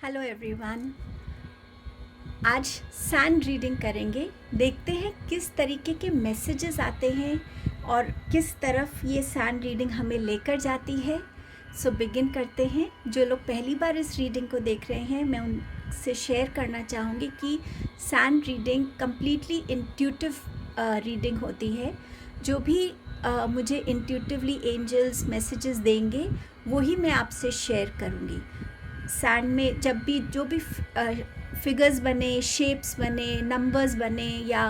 Hello everyone. आज sand reading करेंगे। देखते हैं किस तरीके के मैसेजेस आते हैं और किस तरफ ये सैंड रीडिंग हमें लेकर जाती है। सो बिगिन करते हैं। जो लोग पहली बार इस रीडिंग को देख रहे हैं, मैं उनसे शेयर करना चाहूँगी कि sand reading completely intuitive reading होती है। जो भी मुझे इंट्यूटिवली एंजल्स मैसेजेस देंगे वही मैं आपसे शेयर करूँगी। सैंड में जब भी जो भी फिगर्स बने, शेप्स बने, नंबर्स बने या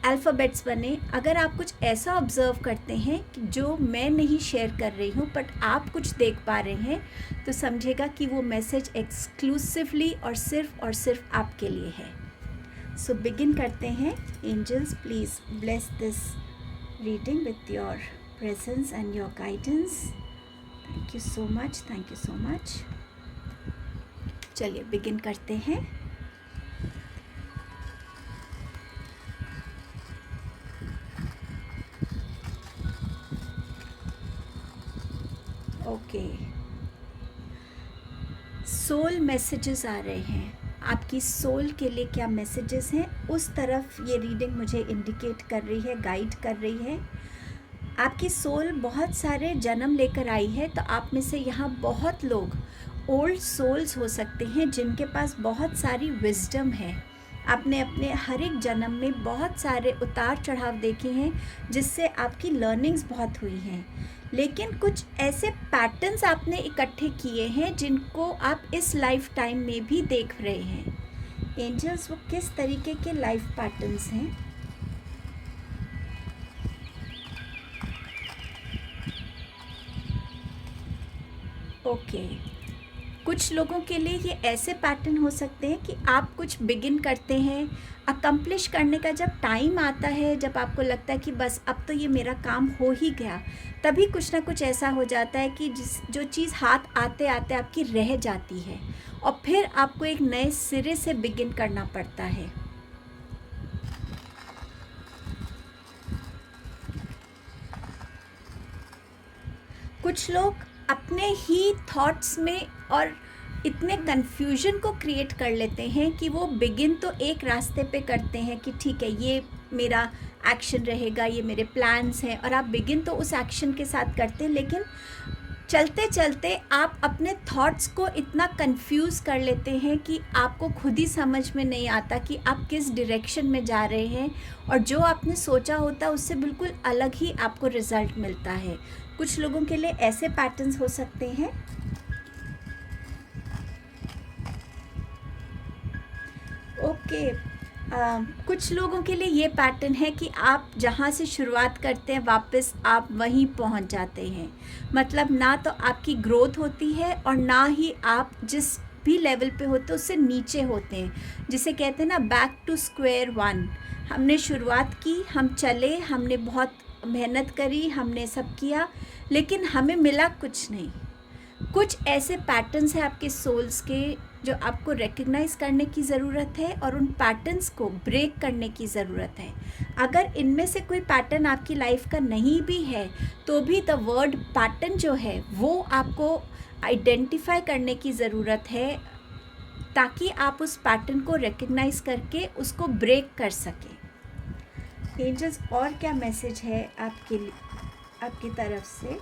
अल्फ़ाबेट्स बने, अगर आप कुछ ऐसा ऑब्ज़र्व करते हैं कि जो मैं नहीं शेयर कर रही हूँ बट आप कुछ देख पा रहे हैं, तो समझेगा कि वो मैसेज एक्सक्लूसिवली और सिर्फ आपके लिए है। सो बिगिन करते हैं। Angels, please bless this reading with your presence and your guidance. Thank you so much, thank you so much. चलिए बिगिन करते हैं। ओके, सोल मैसेजेस आ रहे हैं। आपकी सोल के लिए क्या मैसेजेस हैं, उस तरफ ये रीडिंग मुझे इंडिकेट कर रही है, गाइड कर रही है। आपकी सोल बहुत सारे जन्म लेकर आई है, तो आप में से यहाँ बहुत लोग ओल्ड सोल्स हो सकते हैं जिनके पास बहुत सारी विजडम है। आपने अपने हर एक जन्म में बहुत सारे उतार चढ़ाव देखे हैं जिससे आपकी लर्निंग्स बहुत हुई हैं, लेकिन कुछ ऐसे पैटर्न्स आपने इकट्ठे किए हैं जिनको आप इस लाइफ टाइम में भी देख रहे हैं। एंजल्स, वो किस तरीके के लाइफ पैटर्न्स हैं? ओके, कुछ लोगों के लिए ये ऐसे पैटर्न हो सकते हैं कि आप कुछ बिगिन करते हैं, अकम्प्लिश करने का जब टाइम आता है, जब आपको लगता है कि बस अब तो ये मेरा काम हो ही गया, तभी कुछ ना कुछ ऐसा हो जाता है कि जो चीज़ हाथ आते आते आपकी रह जाती है और फिर आपको एक नए सिरे से बिगिन करना पड़ता है। कुछ लोग अपने ही थॉट्स में और इतने कन्फ्यूजन को क्रिएट कर लेते हैं कि वो बिगिन तो एक रास्ते पे करते हैं कि ठीक है, ये मेरा एक्शन रहेगा, ये मेरे प्लान्स हैं, और आप बिगिन तो उस एक्शन के साथ करते हैं, लेकिन चलते चलते आप अपने थॉट्स को इतना कंफ्यूज कर लेते हैं कि आपको खुद ही समझ में नहीं आता कि आप किस डायरेक्शन में जा रहे हैं, और जो आपने सोचा होता है उससे बिल्कुल अलग ही आपको रिज़ल्ट मिलता है। कुछ लोगों के लिए ऐसे पैटर्न्स हो सकते हैं। ओके, कुछ लोगों के लिए ये पैटर्न है कि आप जहाँ से शुरुआत करते हैं वापस आप वहीं पहुँच जाते हैं। मतलब ना तो आपकी ग्रोथ होती है और ना ही आप जिस भी लेवल पे होते हैं उससे नीचे होते हैं, जिसे कहते हैं ना बैक टू स्क्वायर वन। हमने शुरुआत की, हम चले, हमने बहुत मेहनत करी, हमने सब किया, लेकिन हमें मिला कुछ नहीं। कुछ ऐसे पैटर्न्स हैं आपके सोल्स के जो आपको रिकग्नाइज़ करने की ज़रूरत है और उन पैटर्न्स को ब्रेक करने की ज़रूरत है। अगर इनमें से कोई पैटर्न आपकी लाइफ का नहीं भी है, तो भी द वर्ड पैटर्न जो है वो आपको आइडेंटिफाई करने की ज़रूरत है, ताकि आप उस पैटर्न को रिकग्नाइज़ करके उसको ब्रेक कर सकें। एंजल्स, और क्या मैसेज है आपकी तरफ से?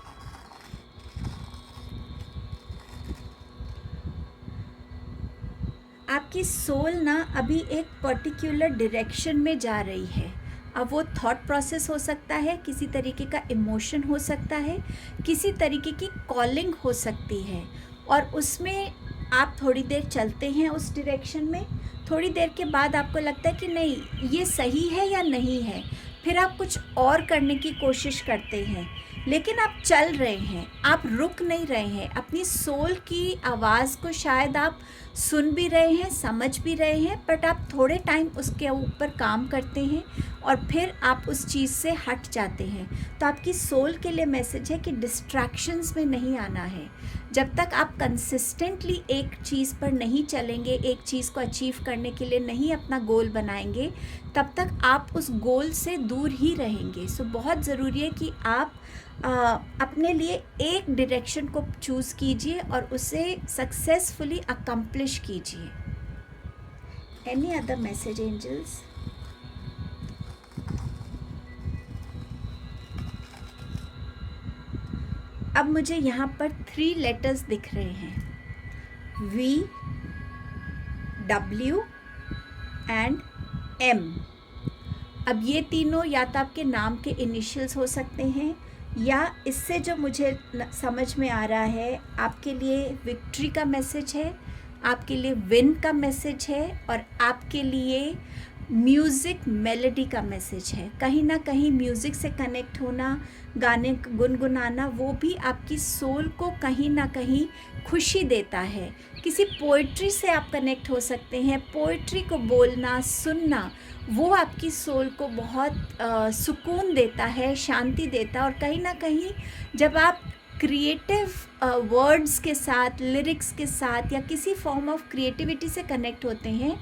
आपकी सोल ना अभी एक पर्टिकुलर डायरेक्शन में जा रही है। अब वो थॉट प्रोसेस हो सकता है, किसी तरीके का इमोशन हो सकता है, किसी तरीके की कॉलिंग हो सकती है, और उसमें आप थोड़ी देर चलते हैं उस डायरेक्शन में। थोड़ी देर के बाद आपको लगता है कि नहीं, ये सही है या नहीं है, फिर आप कुछ और करने की कोशिश करते हैं, लेकिन आप चल रहे हैं, आप रुक नहीं रहे हैं। अपनी सोल की आवाज़ को शायद आप सुन भी रहे हैं, समझ भी रहे हैं, बट आप थोड़े टाइम उसके ऊपर काम करते हैं, और फिर आप उस चीज़ से हट जाते हैं। तो आपकी सोल के लिए मैसेज है कि डिस्ट्रैक्शंस में नहीं आना है। जब तक आप कंसिस्टेंटली एक चीज़ पर नहीं चलेंगे, एक चीज़ को अचीव करने के लिए नहीं अपना गोल बनाएंगे, तब तक आप उस गोल से दूर ही रहेंगे। सो बहुत ज़रूरी है कि आप अपने लिए एक डायरेक्शन को चूज़ कीजिए और उसे सक्सेसफुली अकम्प्लिश कीजिए। Any other message angels? अब मुझे यहाँ पर 3 लेटर्स दिख रहे हैं, V, W एंड M। अब ये तीनों या तो आपके नाम के इनिशियल्स हो सकते हैं, या इससे जो मुझे समझ में आ रहा है आपके लिए विक्ट्री का मैसेज है, आपके लिए विन का मैसेज है, और आपके लिए म्यूज़िक मेलोडी का मैसेज है। कहीं ना कहीं म्यूज़िक से कनेक्ट होना, गाने गुनगुनाना, वो भी आपकी सोल को कहीं ना कहीं खुशी देता है। किसी पोइट्री से आप कनेक्ट हो सकते हैं। पोइट्री को बोलना, सुनना, वो आपकी सोल को बहुत सुकून देता है, शांति देता है। और कहीं ना कहीं जब आप क्रिएटिव वर्ड्स के साथ, लिरिक्स के साथ या किसी फॉर्म ऑफ क्रिएटिविटी से कनेक्ट होते हैं,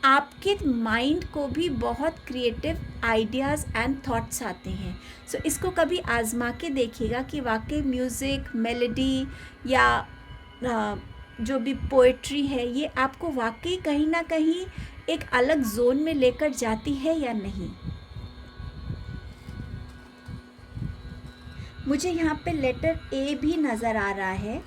आपके माइंड को भी बहुत क्रिएटिव आइडियाज़ एंड थॉट्स आते हैं। सो इसको कभी आजमा के देखिएगा कि वाकई म्यूज़िक, मेलोडी या जो भी पोइट्री है, ये आपको वाकई कहीं ना कहीं एक अलग जोन में लेकर जाती है या नहीं। मुझे यहाँ पे लेटर ए भी नज़र आ रहा है।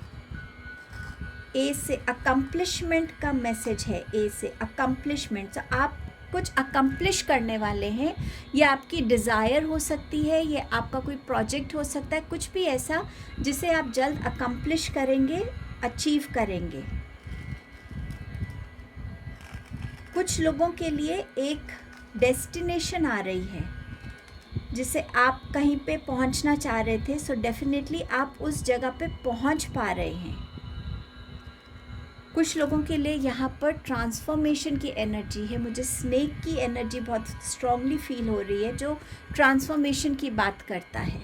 ए से अकम्प्लिशमेंट का मैसेज है। ए से अकम्प्लिशमेंट, तो आप कुछ अकम्प्लिश करने वाले हैं। ये आपकी डिज़ायर हो सकती है, ये आपका कोई प्रोजेक्ट हो सकता है, कुछ भी ऐसा जिसे आप जल्द अकम्प्लिश करेंगे, अचीव करेंगे। कुछ लोगों के लिए एक डेस्टिनेशन आ रही है जिसे आप कहीं पे पहुंचना चाह रहे थे, सो डेफिनेटली आप उस जगह पे पहुंच पा रहे हैं। कुछ लोगों के लिए यहाँ पर ट्रांसफॉर्मेशन की एनर्जी है। मुझे स्नेक की एनर्जी बहुत स्ट्रांगली फील हो रही है, जो ट्रांसफॉर्मेशन की बात करता है।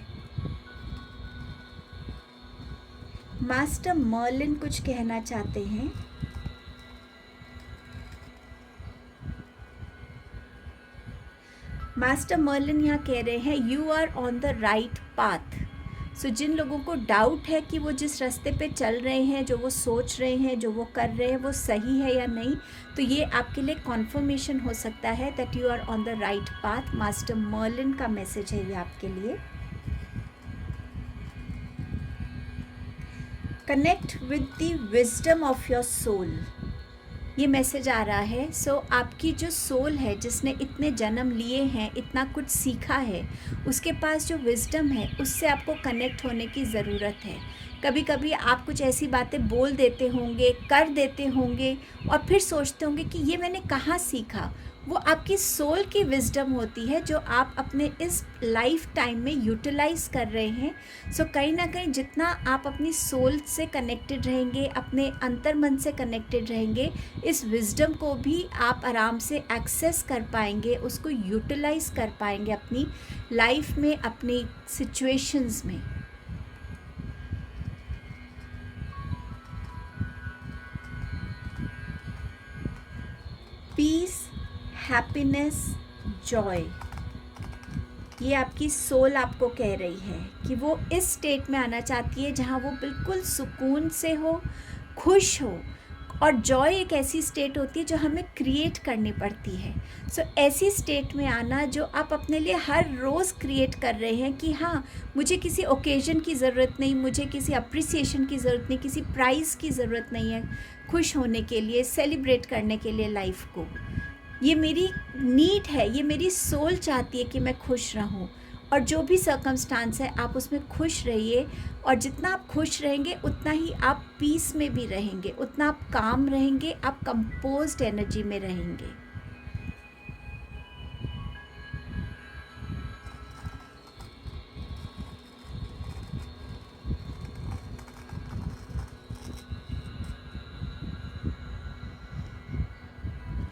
मास्टर मर्लिन कुछ कहना चाहते हैं। मास्टर मर्लिन यहाँ कह रहे हैं you are on the right path. So जिन लोगों को डाउट है कि वो जिस रास्ते पे चल रहे हैं, जो वो सोच रहे हैं, जो वो कर रहे हैं, वो सही है या नहीं, तो ये आपके लिए कॉन्फर्मेशन हो सकता है that you are on the right path. Master Merlin का मैसेज है ये आपके लिए। Connect with the wisdom of your soul, ये मैसेज आ रहा है। सो आपकी जो सोल है, जिसने इतने जन्म लिए हैं, इतना कुछ सीखा है, उसके पास जो विजडम है, उससे आपको कनेक्ट होने की ज़रूरत है। कभी कभी आप कुछ ऐसी बातें बोल देते होंगे, कर देते होंगे, और फिर सोचते होंगे कि ये मैंने कहाँ सीखा। वो आपकी सोल की विजडम होती है जो आप अपने इस लाइफ टाइम में यूटिलाइज कर रहे हैं। सो कहीं ना कहीं जितना आप अपनी सोल से कनेक्टेड रहेंगे, अपने अंतर्मन से कनेक्टेड रहेंगे, इस विजडम को भी आप आराम से एक्सेस कर पाएंगे, उसको यूटिलाइज कर पाएंगे अपनी लाइफ में, अपनी सिचुएशंस में। पीस, हैप्पीनेस, जॉय, ये आपकी सोल आपको कह रही है कि वो इस स्टेट में आना चाहती है जहाँ वो बिल्कुल सुकून से हो, खुश हो। और जॉय एक ऐसी स्टेट होती है जो हमें क्रिएट करनी पड़ती है। सो ऐसी स्टेट में आना जो आप अपने लिए हर रोज़ क्रिएट कर रहे हैं कि हाँ, मुझे किसी ओकेजन की ज़रूरत नहीं, मुझे किसी अप्रिसिएशन की ज़रूरत नहीं, किसी प्राइज़ की ज़रूरत नहीं है खुश होने के लिए, सेलिब्रेट करने के लिए लाइफ को। ये मेरी नीड है, ये मेरी सोल चाहती है कि मैं खुश रहूं। और जो भी सर्कमस्टांस है, आप उसमें खुश रहिए। और जितना आप खुश रहेंगे, उतना ही आप पीस में भी रहेंगे, उतना आप काम रहेंगे, आप कंपोज्ड एनर्जी में रहेंगे।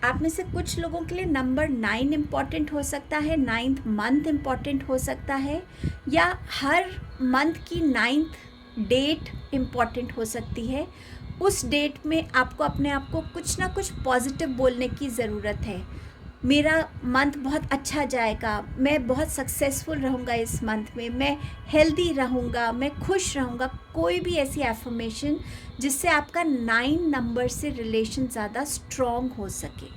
आप में से कुछ लोगों के लिए नंबर 9 इम्पॉर्टेंट हो सकता है, 9th मंथ इम्पॉर्टेंट हो सकता है, या हर मंथ की 9th डेट इम्पॉर्टेंट हो सकती है। उस डेट में आपको अपने आप को कुछ ना कुछ पॉजिटिव बोलने की ज़रूरत है। मेरा मंथ बहुत अच्छा जाएगा, मैं बहुत सक्सेसफुल रहूँगा इस मंथ में, मैं हेल्दी रहूँगा, मैं खुश रहूँगा। कोई भी ऐसी एफर्मेशन जिससे आपका 9 नंबर से रिलेशन ज़्यादा स्ट्रॉन्ग हो सके।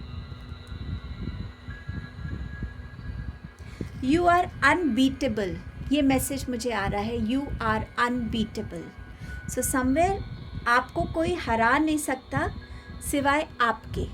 यू आर अनबीटेबल, ये मैसेज मुझे आ रहा है, you are unbeatable. So somewhere आपको कोई हरा नहीं सकता सिवाय आपके।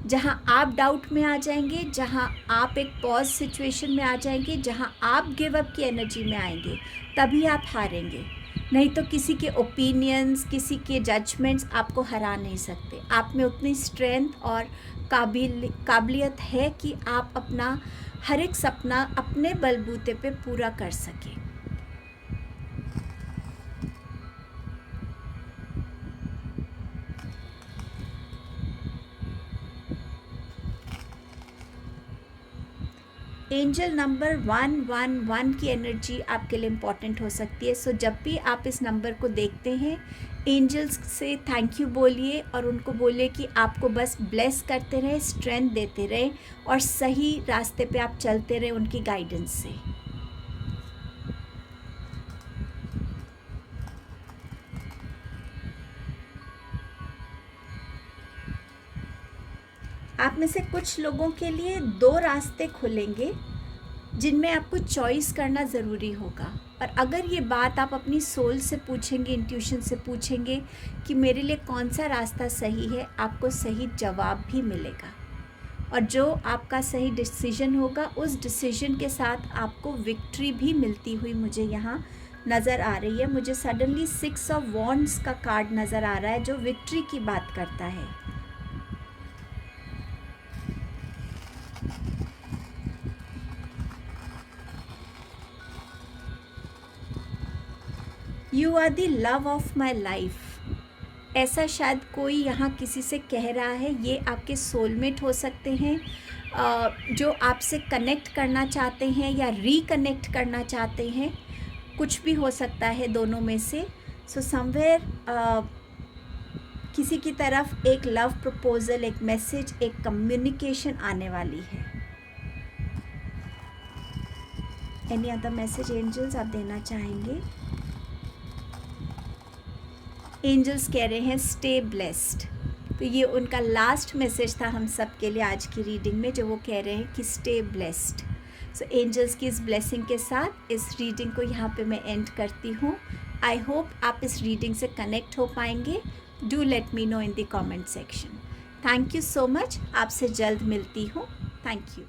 जहाँ आप डाउट में आ जाएंगे, जहाँ आप एक पॉज सिचुएशन में आ जाएंगे, जहाँ आप गिव अप की एनर्जी में आएंगे, तभी आप हारेंगे। नहीं तो किसी के ओपिनियंस, किसी के जजमेंट्स आपको हरा नहीं सकते। आप में उतनी स्ट्रेंथ और काबिलियत है कि आप अपना हर एक सपना अपने बलबूते पे पूरा कर सकें। एंजल नंबर 111 की एनर्जी आपके लिए इम्पॉर्टेंट हो सकती है। सो जब भी आप इस नंबर को देखते हैं, एंजल्स से थैंक यू बोलिए और उनको बोलिए कि आपको बस ब्लेस करते रहें, स्ट्रेंथ देते रहें और सही रास्ते पे आप चलते रहें उनकी गाइडेंस से। आप में से कुछ लोगों के लिए 2 रास्ते खुलेंगे जिनमें आपको चॉइस करना ज़रूरी होगा। और अगर ये बात आप अपनी सोल से पूछेंगे, इंट्यूशन से पूछेंगे कि मेरे लिए कौन सा रास्ता सही है, आपको सही जवाब भी मिलेगा। और जो आपका सही डिसीजन होगा, उस डिसीजन के साथ आपको विक्ट्री भी मिलती हुई मुझे यहाँ नज़र आ रही है। मुझे सडनली 6 ऑफ वॉन्ड्स का कार्ड नज़र आ रहा है जो विक्ट्री की बात करता है। You are the love of my life, ऐसा शायद कोई यहाँ किसी से कह रहा है। ये आपके सोलमेट हो सकते हैं, जो आपसे कनेक्ट करना चाहते हैं या रिकनेक्ट करना चाहते हैं, कुछ भी हो सकता है दोनों में से। सो समवेयर किसी की तरफ एक लव प्रपोजल, एक मैसेज, एक कम्युनिकेशन आने वाली है। एनी अदर मैसेज एंजल्स आप देना चाहेंगे? एंजल्स कह रहे हैं स्टे ब्लेस्ड। तो ये उनका लास्ट मैसेज था हम सब के लिए आज की रीडिंग में, जो वो कह रहे हैं कि स्टे ब्लेस्ड। सो एंजल्स की इस ब्लेसिंग के साथ इस रीडिंग को यहाँ पे मैं एंड करती हूँ। आई होप आप इस रीडिंग से कनेक्ट हो पाएंगे। Do let me know in the comment section. Thank you so much. आपसे जल्द मिलती हूँ। Thank you.